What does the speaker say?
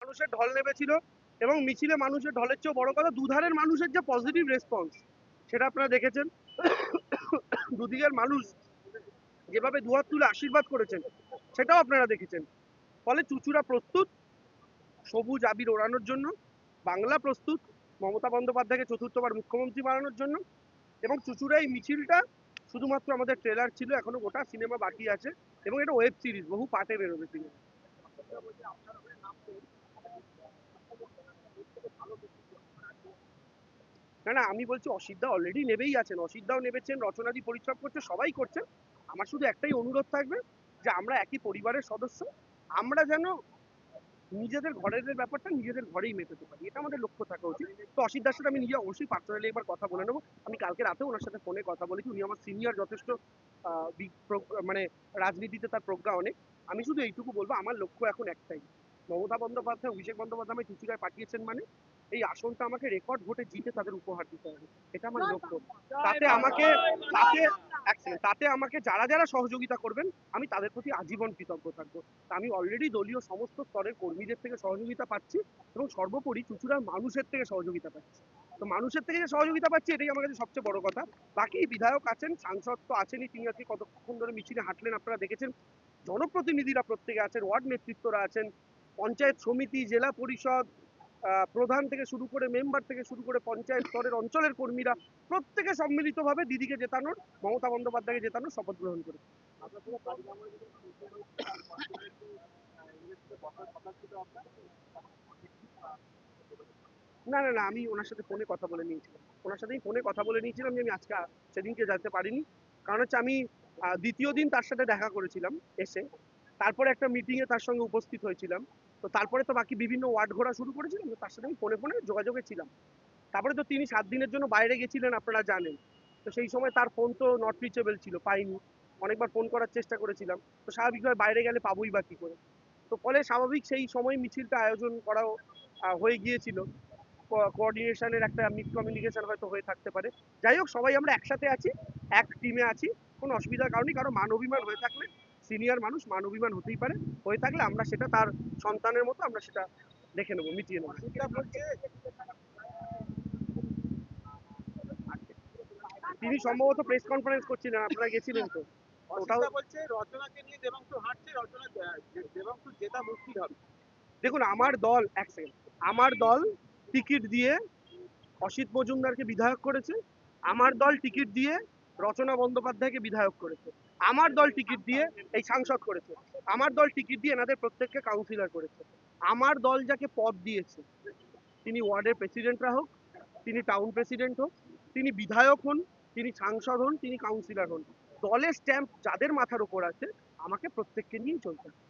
মানুষের ঢল নেমেছিল এবং মিছিলে মানুষের ঢলের চেয়েও বড় কথা দুধারের মানুষের যে পজিটিভ রেসপন্স সেটা আপনারা দেখেছেন। দুদিকের মানুষ যেভাবে দুহাত তুলে আশীর্বাদ করেছেন সেটাও আপনারা দেখেছেন। ফলে চুচুড়া প্রস্তুত সবুজ আবির ওড়ানোর জন্য, বাংলা প্রস্তুত মমতা বন্দ্যোপাধ্যায়কে চতুর্থবার মুখ্যমন্ত্রী বানানোর জন্য। এবং চুচুড়া এই মিছিলটা শুধুমাত্র আমাদের ট্রেলার ছিল, এখনো গোটা সিনেমা বাকি আছে এবং এটা ওয়েব সিরিজ, বহু পার্টে বেরোবে সিনেমা। না না, আমি বলছি অসিতদা অলরেডি নেবেই আছেন, অসিতদাও নেবেছেন, রচনাদি পরিশ্রম করছে, সবাই করছেন। আমার শুধু একটাই অনুরোধ থাকবে যে আমরা একই পরিবারের সদস্য, আমরা যেন নিজেদের ঘরের ব্যাপারটা নিজেদের ঘরেই মেটাতে পারি, এটা আমাদের লক্ষ্য থাকা উচিত। তো অসিতদার সাথে আমি নিজে অবশ্যই পার্সোনালি একবার কথা বলে নেবো। আমি কালকে রাতে ওনার সাথে ফোনে কথা বলেছি, উনি আমার সিনিয়র যথেষ্ট, মানে রাজনীতিতে তার প্রজ্ঞা অনেক। আমি শুধু এইটুকু বলবো, আমার লক্ষ্য এখন একটাই, মমতা বন্দ্যোপাধ্যায় অভিষেক বন্দ্যোপাধ্যায় আমায় চুচুড়ায় পাঠিয়েছেন মানে এই আসনটা আমাকে রেকর্ড ভোটে জিতে তাদের উপহার দিতে হবে, এটা আমার লক্ষ্য। তাতে আমাকে তাতে তাতে আমাকে যারা যারা সহযোগিতা করবেন আমি তাদের প্রতি আজীবন কৃতজ্ঞ থাকবো। তা আমি অলরেডি দলীয় সমস্ত স্তরের কর্মীদের থেকে সহযোগিতা পাচ্ছি এবং সর্বোপরি চুচুড়ার মানুষের থেকে সহযোগিতা পাচ্ছি। তো মানুষের থেকে যে সহযোগিতা পাচ্ছি এটাই আমার কাছে সবচেয়ে বড় কথা। বাকি বিধায়ক আছেন, সাংসদ তো আছেনই, তিনি আজকে কতক্ষণ ধরে মিছিলে হাঁটলেন আপনারা দেখেছেন। জনপ্রতিনিধিরা প্রত্যেকে আছেন, ওয়ার্ড নেতৃত্বরা আছেন, পঞ্চায়েত সমিতি, জেলা পরিষদ, প্রধান থেকে শুরু করে মেম্বার থেকে শুরু করে পঞ্চায়েত স্তরের অঞ্চলের কর্মীরা প্রত্যেকে সম্মিলিতভাবে দিদিকে জেতানোর, মমতা বন্দ্যোপাধ্যায়কে জেতানোর শপথ গ্রহণ করে। না না না, আমি ওনার সাথে ফোনে কথা বলে নিয়েছিলাম, ওনার সাথেই ফোনে কথা বলে নিয়েছিলাম যে আমি আজকে সেদিনকে যেতে পারিনি। কারণ হচ্ছে আমি দ্বিতীয় দিন তার সাথে দেখা করেছিলাম এসে, তারপরে একটা মিটিংয়ে তার সঙ্গে উপস্থিত হয়েছিলাম। তো তারপরে তো বাকি বিভিন্ন ওয়ার্ড ঘোরা শুরু করেছিলাম, তো তার সাথে আমি ফোনে ফোনে যোগাযোগে ছিলাম। তারপরে তো তিনি 7 দিনের জন্য বাইরে গেছিলেন আপনারা জানেন। তো সেই সময় তার ফোন তো নট রিচেবল ছিল, পাইনি। অনেকবার ফোন করার চেষ্টা করেছিলাম, তো স্বাভাবিকভাবে বাইরে গেলে পাবোই বা কি করে। তো ফলে স্বাভাবিক সেই সময় মিছিলটা আয়োজন করাও হয়ে গিয়েছিল। কোঅর্ডিনেশনের একটা মিস কমিউনিকেশন হয়তো হয়ে থাকতে পারে। যাই হোক, সবাই আমরা একসাথে আছি, এক টিমে আছি, কোনো অসুবিধার কারণে কারো মান অভিমান হয়ে থাকলে, সিনিয়র মানুষ মান অভিমান হতেই পারে, হয়ে থাকলে আমরা সেটা তার সন্তানের মতো আমরা সেটা দেখে নেবো, মিটিয়ে নেবো। তিনি সম্ভবত প্রেস কনফারেন্স করছিলেন, আপনারা গেছিলেন তো। ওটাও বলছে রচনাকে নিয়ে দেবাংশু হাঁটছে, রচনা দেবাংশু জেতা মুশকিল হবে। দেখুন, আমার দল, এক সেকেন্ড, আমার দল টিকিট দিয়ে অসিত মজুমদারকে বিধায়ক করেছে, আমার দল টিকিট দিয়ে রচনা বন্দ্যোপাধ্যায়কে বিধায়ক করেছে, আমার দল টিকিট দিয়ে এই সাংসদ করেছে, আমার দল টিকিট দিয়ে এনাদের প্রত্যেককে কাউন্সিলর করেছে। আমার দল যাকে পদ দিয়েছে, তিনি ওয়ার্ডের প্রেসিডেন্টরা হোক, তিনি টাউন প্রেসিডেন্ট হোক, তিনি বিধায়ক হন, তিনি সাংসদ হন, তিনি কাউন্সিলর হন, দলের স্ট্যাম্প যাদের মাথার উপর আছে আমাকে প্রত্যেককে নিয়েই চলতে হবে।